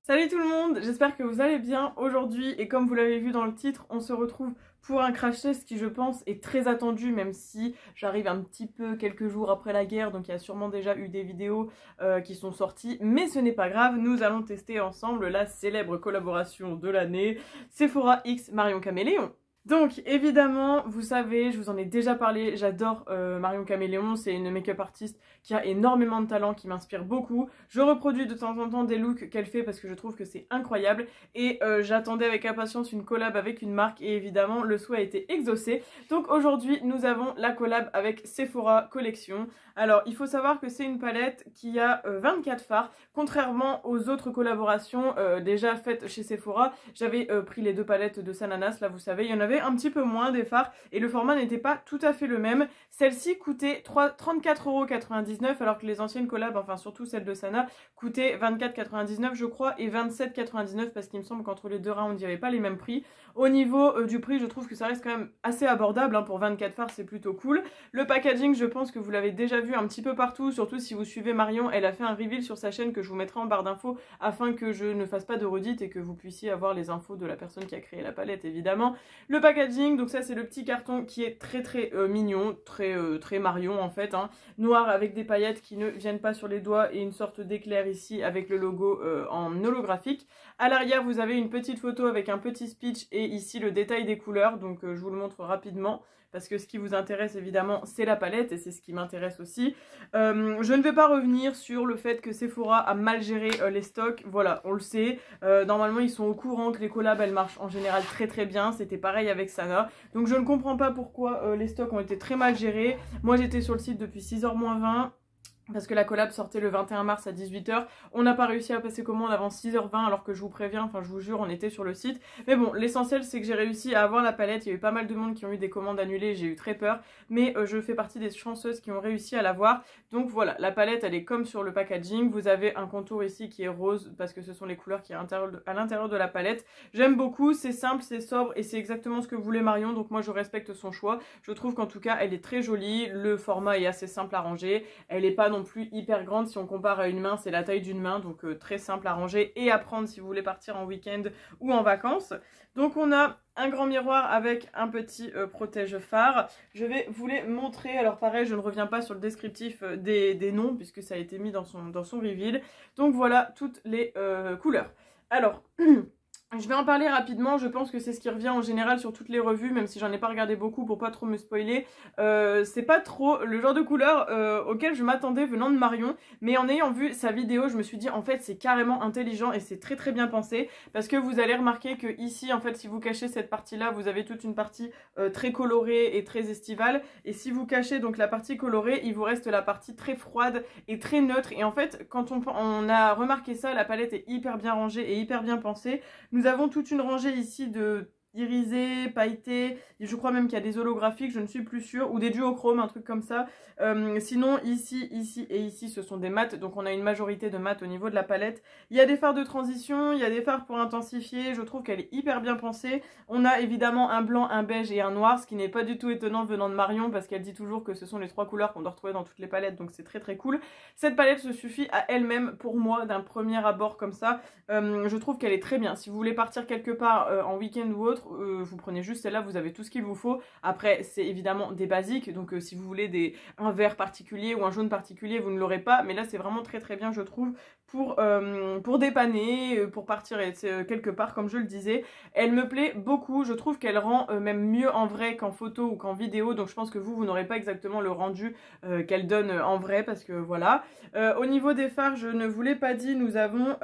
Salut tout le monde, j'espère que vous allez bien aujourd'hui et comme vous l'avez vu dans le titre, on se retrouve pour un crash test qui je pense est très attendu même si j'arrive un petit peu quelques jours après la guerre donc il y a sûrement déjà eu des vidéos qui sont sorties mais ce n'est pas grave, nous allons tester ensemble la célèbre collaboration de l'année Sephora X Marion Caméléon. Donc évidemment, vous savez, je vous en ai déjà parlé, j'adore Marion Caméléon, c'est une make-up artiste qui a énormément de talent, qui m'inspire beaucoup. Je reproduis de temps en temps des looks qu'elle fait parce que je trouve que c'est incroyable et j'attendais avec impatience une collab avec une marque et évidemment le souhait a été exaucé. Donc aujourd'hui, nous avons la collab avec Sephora Collection. Alors il faut savoir que c'est une palette qui a 24 fards, contrairement aux autres collaborations déjà faites chez Sephora. J'avais pris les deux palettes de Sananas, là vous savez, il y en avait un petit peu moins des fards et le format n'était pas tout à fait le même. Celle-ci coûtait 34,99€ alors que les anciennes collabs, enfin surtout celle de Sana, coûtait 24,99€ je crois et 27,99€ parce qu'il me semble qu'entre les deux rounds il n'y avait pas les mêmes prix. Au niveau du prix, je trouve que ça reste quand même assez abordable, hein, pour 24 fards c'est plutôt cool. Le packaging, je pense que vous l'avez déjà vu un petit peu partout, surtout si vous suivez Marion, elle a fait un reveal sur sa chaîne que je vous mettrai en barre d'infos afin que je ne fasse pas de redite et que vous puissiez avoir les infos de la personne qui a créé la palette évidemment. Le packaging, donc ça c'est le petit carton qui est très mignon, très Marion en fait, hein, noir avec des paillettes qui ne viennent pas sur les doigts et une sorte d'éclair ici avec le logo en holographique. À l'arrière vous avez une petite photo avec un petit speech et ici le détail des couleurs, donc je vous le montre rapidement parce que ce qui vous intéresse évidemment c'est la palette et c'est ce qui m'intéresse aussi. Je ne vais pas revenir sur le fait que Sephora a mal géré les stocks, voilà on le sait, normalement ils sont au courant que les collabs elles marchent en général très bien, c'était pareil avec Sana, donc je ne comprends pas pourquoi les stocks ont été très mal gérés. Moi j'étais sur le site depuis 6h-20 parce que la collab sortait le 21 mars à 18h. On n'a pas réussi à passer commande avant 6h20 alors que je vous préviens, enfin je vous jure, on était sur le site. Mais bon, l'essentiel c'est que j'ai réussi à avoir la palette. Il y a eu pas mal de monde qui ont eu des commandes annulées, j'ai eu très peur. Mais je fais partie des chanceuses qui ont réussi à l'avoir. Donc voilà, la palette elle est comme sur le packaging. Vous avez un contour ici qui est rose parce que ce sont les couleurs qui sont à l'intérieur de la palette. J'aime beaucoup, c'est simple, c'est sobre et c'est exactement ce que voulait Marion. Donc moi je respecte son choix. Je trouve qu'en tout cas elle est très jolie. Le format est assez simple à ranger. Elle est pas non plus hyper grande, si on compare à une main c'est la taille d'une main, donc très simple à ranger et à prendre si vous voulez partir en week-end ou en vacances. Donc on a un grand miroir avec un petit protège-phare. Je vais vous les montrer. Alors pareil, je ne reviens pas sur le descriptif des noms puisque ça a été mis dans son reveal. Donc voilà toutes les couleurs. Alors je vais en parler rapidement, je pense que c'est ce qui revient en général sur toutes les revues, même si j'en ai pas regardé beaucoup pour pas trop me spoiler. C'est pas trop le genre de couleur auquel je m'attendais venant de Marion, mais en ayant vu sa vidéo, je me suis dit en fait c'est carrément intelligent et c'est très bien pensé, parce que vous allez remarquer que ici en fait si vous cachez cette partie là, vous avez toute une partie très colorée et très estivale, et si vous cachez donc la partie colorée, il vous reste la partie très froide et très neutre, et en fait quand on a remarqué ça, la palette est hyper bien rangée et hyper bien pensée. Nous avons toute une rangée ici de irisés, pailletés, je crois même qu'il y a des holographiques, je ne suis plus sûre, ou des duochromes, un truc comme ça. Sinon, ici et ici, ce sont des mats, donc on a une majorité de mats au niveau de la palette. Il y a des fards de transition, il y a des fards pour intensifier, je trouve qu'elle est hyper bien pensée. On a évidemment un blanc, un beige et un noir, ce qui n'est pas du tout étonnant venant de Marion, parce qu'elle dit toujours que ce sont les trois couleurs qu'on doit retrouver dans toutes les palettes, donc c'est très cool. Cette palette se suffit à elle-même, pour moi, d'un premier abord comme ça. Je trouve qu'elle est très bien. Si vous voulez partir quelque part en week-end ou autre, vous prenez juste celle-là, vous avez tout ce qu'il vous faut. Après, c'est évidemment des basiques, donc si vous voulez un vert particulier ou un jaune particulier, vous ne l'aurez pas. Mais là, c'est vraiment très bien, je trouve, pour dépanner, pour partir quelque part, comme je le disais. Elle me plaît beaucoup. Je trouve qu'elle rend même mieux en vrai qu'en photo ou qu'en vidéo. Donc, je pense que vous n'aurez pas exactement le rendu qu'elle donne en vrai, parce que voilà. Au niveau des fards, je ne vous l'ai pas dit, nous avons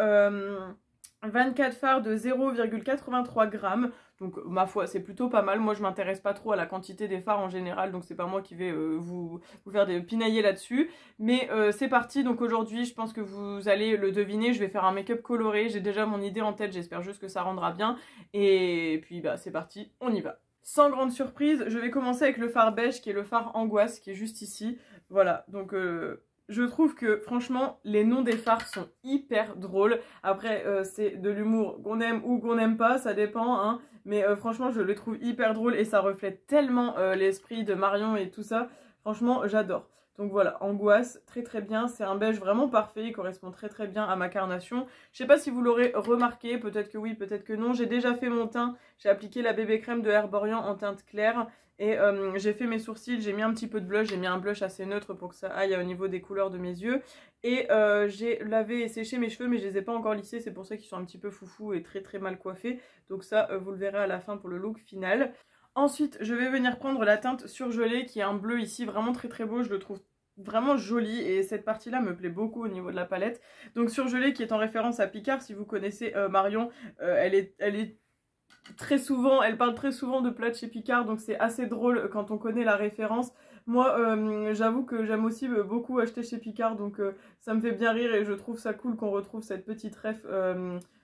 24 fards de 0,83 grammes. Donc ma foi c'est plutôt pas mal. Moi je m'intéresse pas trop à la quantité des fards en général, donc c'est pas moi qui vais vous faire des pinailler là-dessus. Mais c'est parti, donc aujourd'hui je pense que vous allez le deviner, je vais faire un make-up coloré. J'ai déjà mon idée en tête, j'espère juste que ça rendra bien. Et puis bah c'est parti, on y va. Sans grande surprise, je vais commencer avec le fard beige qui est le fard angoisse qui est juste ici. Voilà, donc je trouve que franchement les noms des fards sont hyper drôles. Après c'est de l'humour qu'on aime ou qu'on n'aime pas, ça dépend hein. Mais franchement je les trouve hyper drôles et ça reflète tellement l'esprit de Marion et tout ça. Franchement j'adore. Donc voilà, Angoisse, très très bien, c'est un beige vraiment parfait, il correspond très très bien à ma carnation. Je sais pas si vous l'aurez remarqué, peut-être que oui, peut-être que non, j'ai déjà fait mon teint, j'ai appliqué la bébé crème de Herborian en teinte claire. Et j'ai fait mes sourcils, j'ai mis un petit peu de blush, j'ai mis un blush assez neutre pour que ça aille au niveau des couleurs de mes yeux. Et j'ai lavé et séché mes cheveux mais je les ai pas encore lissés, c'est pour ça qu'ils sont un petit peu foufou et très très mal coiffés. Donc ça vous le verrez à la fin pour le look final. Ensuite je vais venir prendre la teinte surgelée qui est un bleu ici vraiment très très beau, je le trouve vraiment joli et cette partie là me plaît beaucoup au niveau de la palette. Donc surgelée qui est en référence à Picard, si vous connaissez Marion, elle est très souvent, elle parle très souvent de plats de chez Picard, donc c'est assez drôle quand on connaît la référence. Moi, j'avoue que j'aime aussi beaucoup acheter chez Picard, donc ça me fait bien rire et je trouve ça cool qu'on retrouve cette petite ref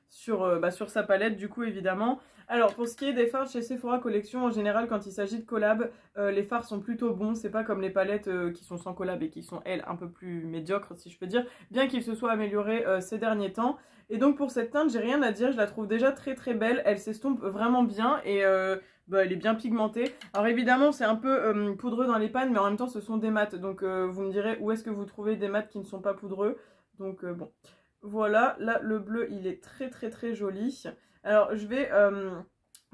sur sa palette, du coup, évidemment. Alors, pour ce qui est des fards chez Sephora Collection, en général, quand il s'agit de collab, les fards sont plutôt bons. C'est pas comme les palettes qui sont sans collab et qui sont, elles, un peu plus médiocres, si je peux dire, bien qu'ils se soient améliorés ces derniers temps. Et donc pour cette teinte, j'ai rien à dire, je la trouve déjà très très belle, elle s'estompe vraiment bien et elle est bien pigmentée. Alors évidemment c'est un peu poudreux dans les pannes mais en même temps ce sont des mats, donc vous me direz où est-ce que vous trouvez des mats qui ne sont pas poudreux. Donc bon, voilà, là le bleu il est très très très joli. Alors je vais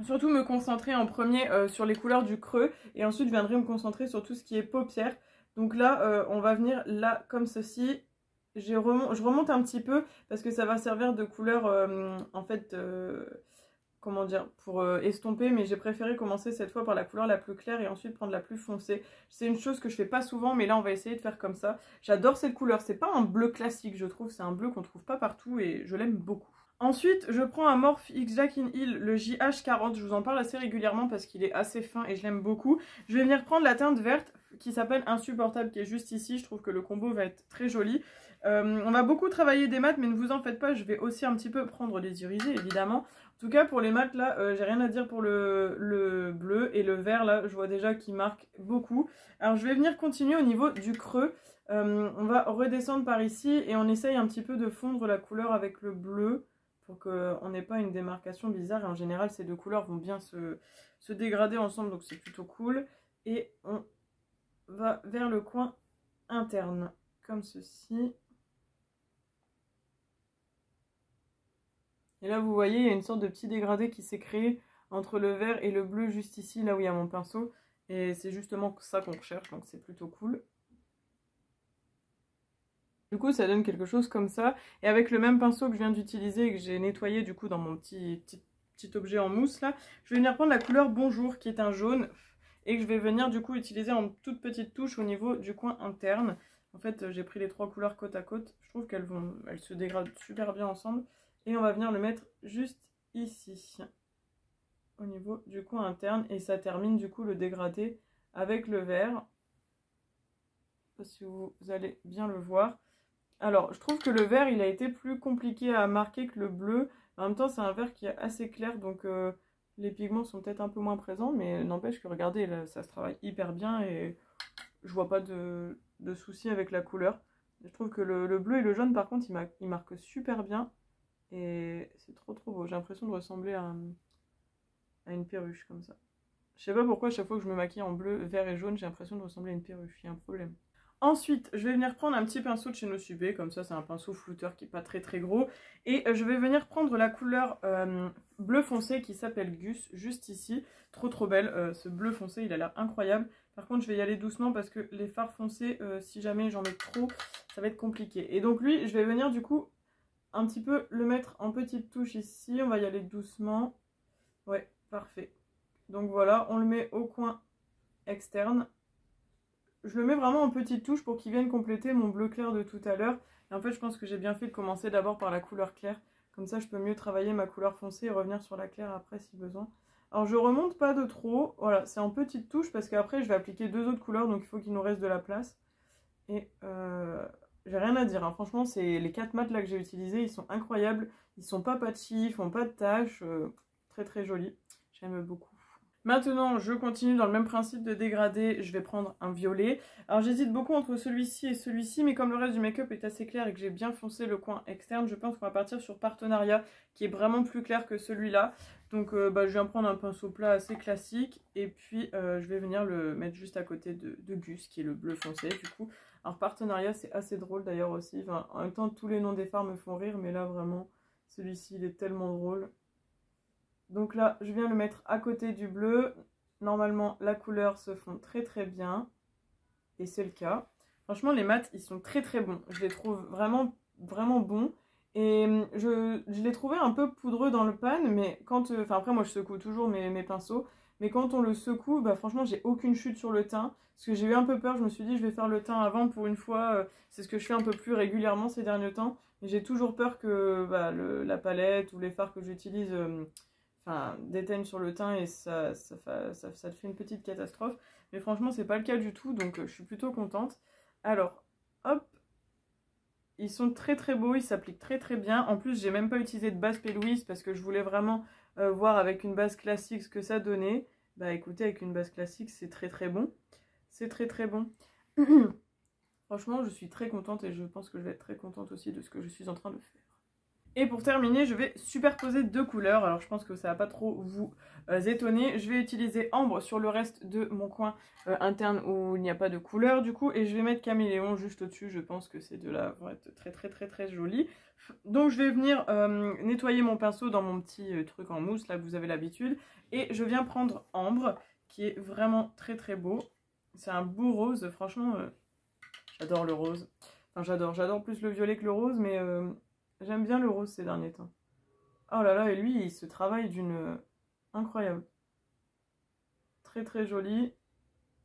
surtout me concentrer en premier sur les couleurs du creux et ensuite je viendrai me concentrer sur tout ce qui est paupières. Donc là on va venir là comme ceci. Je remonte un petit peu parce que ça va servir de couleur comment dire, pour estomper, mais j'ai préféré commencer cette fois par la couleur la plus claire et ensuite prendre la plus foncée. C'est une chose que je fais pas souvent mais là on va essayer de faire comme ça. J'adore cette couleur, c'est pas un bleu classique je trouve, c'est un bleu qu'on trouve pas partout et je l'aime beaucoup. Ensuite, je prends un Morphe X Jack in Hill, le JH40, je vous en parle assez régulièrement parce qu'il est assez fin et je l'aime beaucoup. Je vais venir prendre la teinte verte qui s'appelle Insupportable, qui est juste ici, je trouve que le combo va être très joli. On va beaucoup travailler des mats, mais ne vous en faites pas, je vais aussi un petit peu prendre les irisés, évidemment. En tout cas, pour les mats, là, j'ai rien à dire pour le bleu et le vert, là, je vois déjà qu'il marque beaucoup. Alors, je vais venir continuer au niveau du creux. On va redescendre par ici et on essaye un petit peu de fondre la couleur avec le bleu pour qu'on n'ait pas une démarcation bizarre. Et en général, ces deux couleurs vont bien se dégrader ensemble, donc c'est plutôt cool. Et on va vers le coin interne, comme ceci. Et là, vous voyez, il y a une sorte de petit dégradé qui s'est créé entre le vert et le bleu juste ici, là où il y a mon pinceau. Et c'est justement ça qu'on recherche, donc c'est plutôt cool. Du coup, ça donne quelque chose comme ça. Et avec le même pinceau que je viens d'utiliser et que j'ai nettoyé du coup dans mon petit objet en mousse là, je vais venir prendre la couleur Bonjour qui est un jaune et que je vais venir du coup utiliser en toute petite touche au niveau du coin interne. En fait, j'ai pris les trois couleurs côte à côte. Je trouve qu'elles se dégradent super bien ensemble. Et on va venir le mettre juste ici, au niveau du coin interne. Et ça termine du coup le dégradé avec le vert. Je ne sais pas si vous allez bien le voir. Alors, je trouve que le vert, il a été plus compliqué à marquer que le bleu. En même temps, c'est un vert qui est assez clair, donc les pigments sont peut-être un peu moins présents. Mais n'empêche que, regardez, là, ça se travaille hyper bien et je vois pas de soucis avec la couleur. Je trouve que le bleu et le jaune, par contre, ils marquent super bien. Et c'est trop trop beau. J'ai l'impression de ressembler à une perruche comme ça. Je sais pas pourquoi, chaque fois que je me maquille en bleu, vert et jaune, j'ai l'impression de ressembler à une perruche. Il y a un problème. Ensuite, je vais venir prendre un petit pinceau de chez Nosubé, comme ça c'est un pinceau flouteur qui n'est pas très très gros. Et je vais venir prendre la couleur bleu foncé qui s'appelle Gus, juste ici. Trop trop belle, ce bleu foncé, il a l'air incroyable. Par contre, je vais y aller doucement parce que les fards foncés, si jamais j'en mets trop, ça va être compliqué. Et donc lui, je vais venir du coup un petit peu le mettre en petite touche ici. On va y aller doucement. Ouais, parfait. Donc voilà, on le met au coin externe. Je le mets vraiment en petite touche pour qu'il vienne compléter mon bleu clair de tout à l'heure. Et en fait, je pense que j'ai bien fait de commencer d'abord par la couleur claire. Comme ça, je peux mieux travailler ma couleur foncée et revenir sur la claire après si besoin. Alors, je remonte pas de trop. Voilà, c'est en petite touche parce qu'après, je vais appliquer deux autres couleurs. Donc, il faut qu'il nous reste de la place. Et j'ai rien à dire. Hein. Franchement, les 4 mats là que j'ai utilisés, ils sont incroyables. Ils sont pas patchy, ils font pas de taches. Très très jolis. J'aime beaucoup. Maintenant, je continue dans le même principe de dégradé, je vais prendre un violet. Alors j'hésite beaucoup entre celui-ci et celui-ci, mais comme le reste du make-up est assez clair et que j'ai bien foncé le coin externe, je pense qu'on va partir sur Partenariat, qui est vraiment plus clair que celui-là. Donc je viens prendre un pinceau plat assez classique et puis je vais venir le mettre juste à côté de Gus qui est le bleu foncé du coup. Alors partenariat c'est assez drôle d'ailleurs aussi, enfin, en même temps tous les noms des fards me font rire mais là vraiment celui-ci il est tellement drôle. Donc là je viens le mettre à côté du bleu, normalement la couleur se fond très très bien et c'est le cas. Franchement les mats ils sont très très bons, je les trouve vraiment vraiment bons. Et je l'ai trouvé un peu poudreux dans le pan, mais quand... Enfin après moi je secoue toujours mes pinceaux, mais quand on le secoue, bah franchement j'ai aucune chute sur le teint. Parce que j'ai eu un peu peur, je me suis dit je vais faire le teint avant pour une fois, c'est ce que je fais un peu plus régulièrement ces derniers temps. Mais j'ai toujours peur que la palette ou les fards que j'utilise déteignent sur le teint et ça te fait une petite catastrophe. Mais franchement c'est pas le cas du tout, donc je suis plutôt contente. Alors, hop. Ils sont très très beaux, ils s'appliquent très très bien. En plus, j'ai même pas utilisé de base P. Louise parce que je voulais vraiment voir avec une base classique ce que ça donnait. Bah écoutez, avec une base classique, c'est très très bon. C'est très très bon. Franchement, je suis très contente et je pense que je vais être très contente aussi de ce que je suis en train de faire. Et pour terminer, je vais superposer deux couleurs. Alors je pense que ça va pas trop vous étonner. Je vais utiliser ambre sur le reste de mon coin interne où il n'y a pas de couleur du coup. Et je vais mettre caméléon juste au-dessus. Je pense que ces deux-là vont être très très très très jolis. Donc je vais venir nettoyer mon pinceau dans mon petit truc en mousse, là que vous avez l'habitude. Et je viens prendre ambre qui est vraiment très très beau. C'est un beau rose, franchement j'adore le rose. Enfin j'adore plus le violet que le rose mais... J'aime bien le rose ces derniers temps. Oh là là, et lui, il se travaille d'une... incroyable. Très très joli.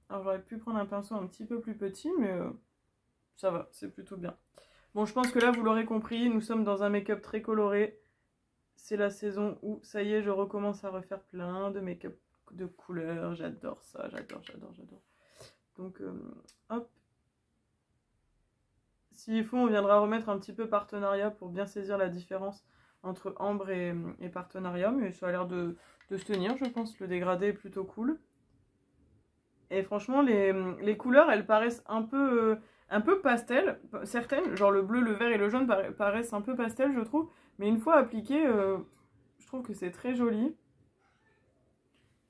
Alors j'aurais pu prendre un pinceau un petit peu plus petit, mais ça va, c'est plutôt bien. Bon, je pense que là, vous l'aurez compris, nous sommes dans un make-up très coloré. C'est la saison où, ça y est, je recommence à refaire plein de make-up de couleurs. J'adore ça, j'adore. Donc, hop. S'il faut, on viendra remettre un petit peu partenariat pour bien saisir la différence entre ambre et partenariat. Mais ça a l'air de se tenir, je pense. Le dégradé est plutôt cool. Et franchement, les couleurs, elles paraissent un peu pastel. Certaines, genre le bleu, le vert et le jaune paraissent un peu pastel, je trouve. Mais une fois appliquées, je trouve que c'est très joli.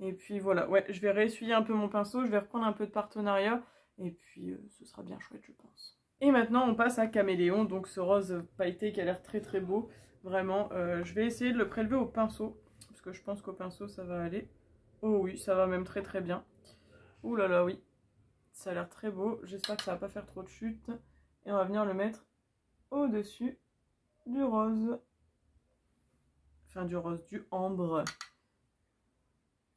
Et puis voilà, ouais, je vais réessuyer un peu mon pinceau. Je vais reprendre un peu de partenariat. Et puis, ce sera bien chouette, je pense. Et maintenant on passe à caméléon, donc ce rose pailleté qui a l'air très très beau. Vraiment, je vais essayer de le prélever au pinceau, parce que je pense qu'au pinceau ça va aller. Oh oui, ça va même très très bien. Ouh là là, oui, ça a l'air très beau. J'espère que ça va pas faire trop de chute. Et on va venir le mettre au-dessus du rose. Enfin du rose, du ambre.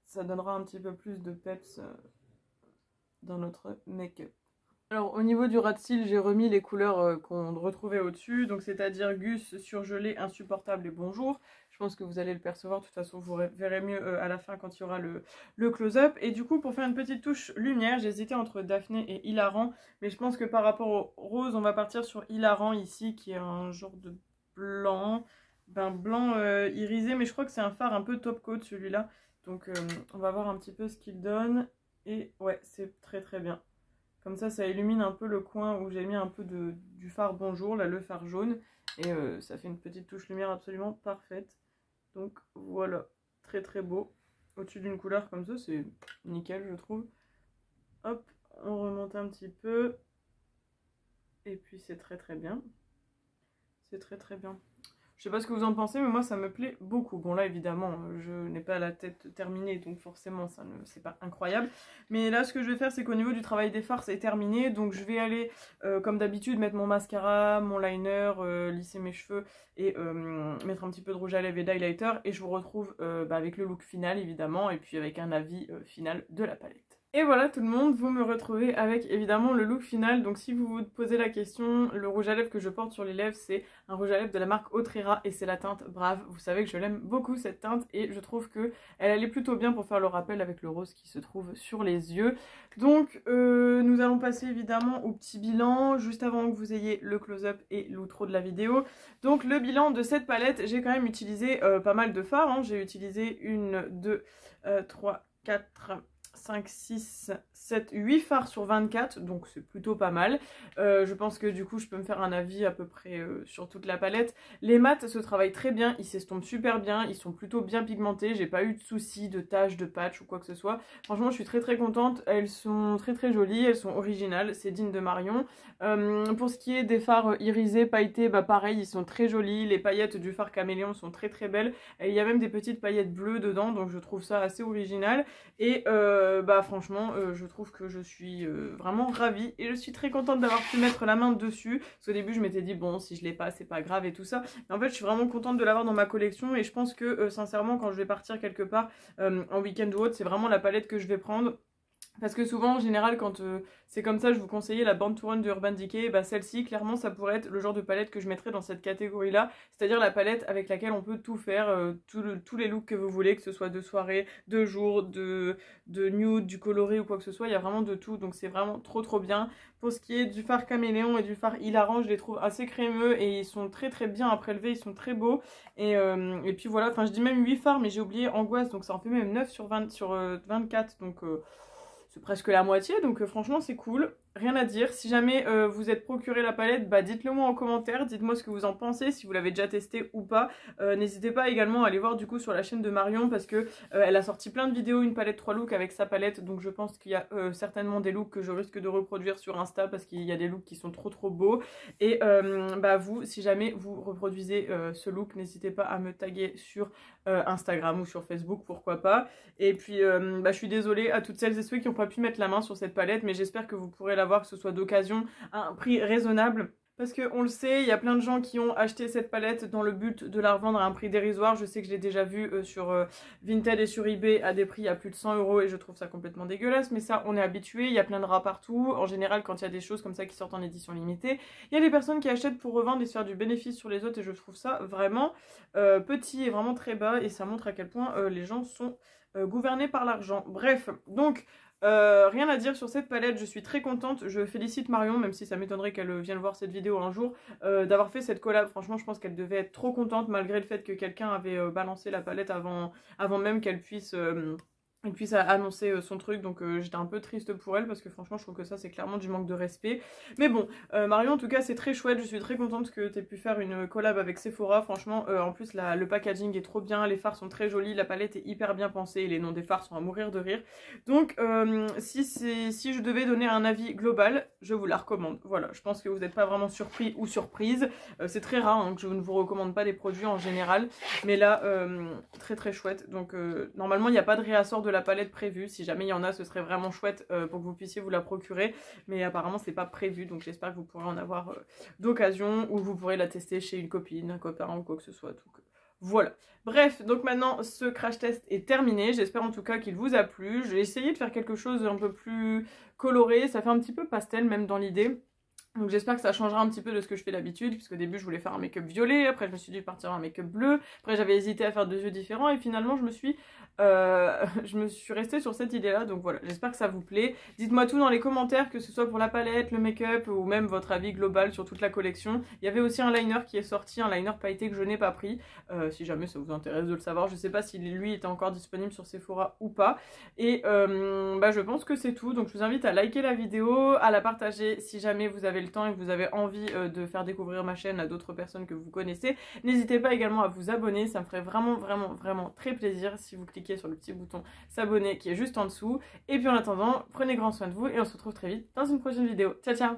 Ça donnera un petit peu plus de peps dans notre make-up. Alors au niveau du ras de cils, j'ai remis les couleurs qu'on retrouvait au-dessus, donc c'est-à-dire Gus, surgelé, insupportable et bonjour. Je pense que vous allez le percevoir, de toute façon vous verrez mieux à la fin quand il y aura le close-up. Et du coup pour faire une petite touche lumière, j'ai hésité entre Daphné et Hilarant, mais je pense que par rapport au rose, on va partir sur Hilarant ici, qui est un genre de blanc, blanc irisé, mais je crois que c'est un fard un peu top coat celui-là. Donc on va voir un petit peu ce qu'il donne, et ouais, c'est très très bien. Comme ça illumine un peu le coin où j'ai mis un peu du fard bonjour, là le fard jaune. Et ça fait une petite touche lumière absolument parfaite. Donc voilà, très très beau. Au-dessus d'une couleur comme ça, c'est nickel je trouve. Hop, on remonte un petit peu. Et puis c'est très très bien. C'est très très bien. Je sais pas ce que vous en pensez, mais moi ça me plaît beaucoup. Bon là évidemment, je n'ai pas la tête terminée, donc forcément ça ne c'est pas incroyable. Mais là ce que je vais faire, c'est qu'au niveau du travail des fards, c'est terminé. Donc je vais aller, comme d'habitude, mettre mon mascara, mon liner, lisser mes cheveux et mettre un petit peu de rouge à lèvres et d'highlighter. Et je vous retrouve avec le look final évidemment, et puis avec un avis final de la palette. Et voilà tout le monde, vous me retrouvez avec évidemment le look final. Donc si vous vous posez la question, le rouge à lèvres que je porte sur les lèvres, c'est un rouge à lèvres de la marque Autrera et c'est la teinte Brave. Vous savez que je l'aime beaucoup cette teinte et je trouve que elle allait plutôt bien pour faire le rappel avec le rose qui se trouve sur les yeux. Donc nous allons passer évidemment au petit bilan juste avant que vous ayez le close-up et l'outro de la vidéo. Donc le bilan de cette palette, j'ai quand même utilisé pas mal de fards, hein. J'ai utilisé 1, 2, 3, 4... 5, 6, 7, 8 fards sur 24, donc c'est plutôt pas mal. Je pense que du coup je peux me faire un avis à peu près sur toute la palette. Les mats se travaillent très bien, ils s'estompent super bien, ils sont plutôt bien pigmentés, j'ai pas eu de soucis de taches, de patch ou quoi que ce soit. Franchement je suis très contente, elles sont très jolies, elles sont originales, c'est digne de Marion. Pour ce qui est des fards irisés, pailletés, bah pareil, ils sont très jolis, les paillettes du fard caméléon sont très belles, et il y a même des petites paillettes bleues dedans, donc je trouve ça assez original. Et bah franchement je trouve que je suis vraiment ravie et je suis très contente d'avoir pu mettre la main dessus, parce qu'au début je m'étais dit bon si je l'ai pas c'est pas grave et tout ça, mais en fait je suis vraiment contente de l'avoir dans ma collection et je pense que sincèrement quand je vais partir quelque part en week-end ou autre, c'est vraiment la palette que je vais prendre. Parce que souvent, en général, quand c'est comme ça, je vous conseillais la Born to Run de Urban Decay, bah celle-ci, clairement, ça pourrait être le genre de palette que je mettrais dans cette catégorie-là. C'est-à-dire la palette avec laquelle on peut tout faire, tous les looks que vous voulez, que ce soit de soirée, de jour, de nude, du coloré ou quoi que ce soit. Il y a vraiment de tout, donc c'est vraiment trop bien. Pour ce qui est du fard caméléon et du fard hilarant, je les trouve assez crémeux et ils sont très bien à prélever, ils sont très beaux. Et puis voilà, enfin je dis même 8 fards, mais j'ai oublié Angoisse, donc ça en fait même 9 sur 24, donc... c'est presque la moitié, donc franchement c'est cool. Rien à dire. Si jamais vous êtes procuré la palette, bah dites-le moi en commentaire, dites-moi ce que vous en pensez, si vous l'avez déjà testé ou pas. N'hésitez pas également à aller voir du coup sur la chaîne de Marion, parce que elle a sorti plein de vidéos, une palette 3 looks avec sa palette, donc je pense qu'il y a certainement des looks que je risque de reproduire sur Insta, parce qu'il y a des looks qui sont trop beaux. Et bah vous, si jamais vous reproduisez ce look, n'hésitez pas à me taguer sur Instagram ou sur Facebook, pourquoi pas. Et puis bah, je suis désolée à toutes celles et ceux qui n'ont pas pu mettre la main sur cette palette, mais j'espère que vous pourrez la voir, que ce soit d'occasion, à un prix raisonnable. Parce qu'on le sait, il y a plein de gens qui ont acheté cette palette dans le but de la revendre à un prix dérisoire. Je sais que je l'ai déjà vu sur Vinted et sur eBay à des prix à plus de 100 € et je trouve ça complètement dégueulasse. Mais ça, on est habitué, il y a plein de rats partout. En général, quand il y a des choses comme ça qui sortent en édition limitée, il y a des personnes qui achètent pour revendre et se faire du bénéfice sur les autres. Et je trouve ça vraiment petit et vraiment très bas. Et ça montre à quel point les gens sont gouvernés par l'argent. Bref, donc... rien à dire sur cette palette, je suis très contente, je félicite Marion, même si ça m'étonnerait qu'elle vienne voir cette vidéo un jour, d'avoir fait cette collab. Franchement je pense qu'elle devait être trop contente, malgré le fait que quelqu'un avait balancé la palette avant même qu'elle puisse annoncer son truc, donc j'étais un peu triste pour elle parce que franchement je trouve que ça c'est clairement du manque de respect. Mais bon, Marion en tout cas c'est très chouette, je suis très contente que tu aies pu faire une collab avec Sephora. Franchement en plus le packaging est trop bien, les fards sont très jolis, la palette est hyper bien pensée et les noms des fards sont à mourir de rire. Donc si je devais donner un avis global, je vous la recommande. Voilà, je pense que vous n'êtes pas vraiment surpris ou surprise. C'est très rare hein, que je ne vous recommande pas des produits en général, mais là très chouette. Donc normalement il n'y a pas de réassort de la palette prévue. Si jamais il y en a, ce serait vraiment chouette pour que vous puissiez vous la procurer, mais apparemment c'est pas prévu, donc j'espère que vous pourrez en avoir d'occasion, ou vous pourrez la tester chez une copine, un copain ou quoi que ce soit. Donc voilà. Bref, donc maintenant ce crash test est terminé, j'espère en tout cas qu'il vous a plu. J'ai essayé de faire quelque chose un peu plus coloré, ça fait un petit peu pastel même dans l'idée. Donc j'espère que ça changera un petit peu de ce que je fais d'habitude, puisqu'au début je voulais faire un make-up violet, après je me suis dit partir en un make-up bleu, après j'avais hésité à faire 2 yeux différents et finalement je me suis restée sur cette idée-là. Donc voilà, j'espère que ça vous plaît. Dites-moi tout dans les commentaires, que ce soit pour la palette, le make-up ou même votre avis global sur toute la collection. Il y avait aussi un liner qui est sorti, un liner pailleté que je n'ai pas pris, si jamais ça vous intéresse de le savoir. Je sais pas si lui était encore disponible sur Sephora ou pas. Et bah je pense que c'est tout, donc je vous invite à liker la vidéo, à la partager si jamais vous avez le temps et que vous avez envie de faire découvrir ma chaîne à d'autres personnes que vous connaissez. N'hésitez pas également à vous abonner, ça me ferait vraiment très plaisir si vous cliquez sur le petit bouton s'abonner qui est juste en dessous. Et puis en attendant, prenez grand soin de vous et on se retrouve très vite dans une prochaine vidéo. Ciao ciao.